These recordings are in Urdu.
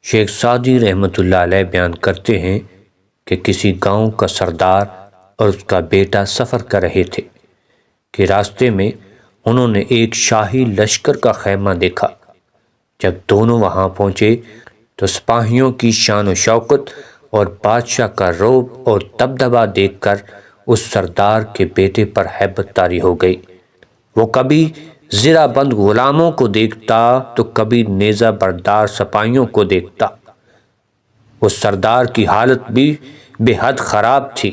شیخ سعدی رحمۃ اللہ علیہ بیان کرتے ہیں کہ کسی گاؤں کا سردار اور اس کا بیٹا سفر کر رہے تھے کہ راستے میں انہوں نے ایک شاہی لشکر کا خیمہ دیکھا۔ جب دونوں وہاں پہنچے تو سپاہیوں کی شان و شوکت اور بادشاہ کا رعب اور دبدبہ دیکھ کر اس سردار کے بیٹے پر ہیبت طاری ہو گئی۔ وہ کبھی زرہ بند غلاموں کو دیکھتا تو کبھی نیزہ بردار سپاہیوں کو دیکھتا۔ اس سردار کی حالت بھی بے حد خراب تھی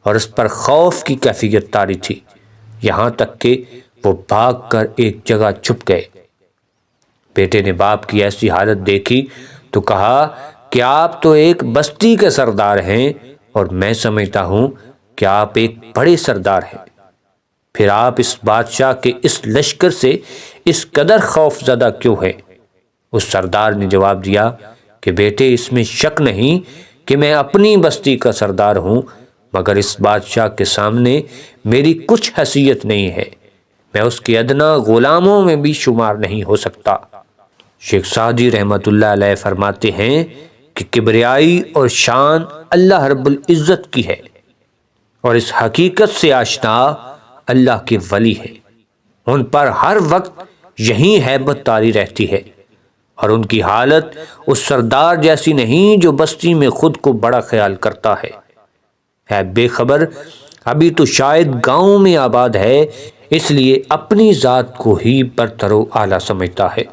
اور اس پر خوف کی کیفیت طاری تھی، یہاں تک کہ وہ بھاگ کر ایک جگہ چھپ گئے۔ بیٹے نے باپ کی ایسی حالت دیکھی تو کہا کہ آپ تو ایک بستی کے سردار ہیں اور میں سمجھتا ہوں کہ آپ ایک بڑے سردار ہیں، پھر آپ اس بادشاہ کے اس لشکر سے اس قدر خوف زدہ کیوں ہیں؟ اس سردار نے جواب دیا کہ بیٹے، اس میں شک نہیں کہ میں اپنی بستی کا سردار ہوں، مگر اس بادشاہ کے سامنے میری کچھ حیثیت نہیں ہے، میں اس کے ادنا غلاموں میں بھی شمار نہیں ہو سکتا۔ شیخ سعدی رحمۃ اللہ علیہ فرماتے ہیں کہ کبریائی اور شان اللہ رب العزت کی ہے، اور اس حقیقت سے آشنا اللہ کے ولی ہیں، ان پر ہر وقت یہی ہیبت طاری رہتی ہے، اور ان کی حالت اس سردار جیسی نہیں جو بستی میں خود کو بڑا خیال کرتا ہے۔ اے بے خبر، ابھی تو شاید گاؤں میں آباد ہے، اس لیے اپنی ذات کو ہی برتر و اعلیٰ سمجھتا ہے۔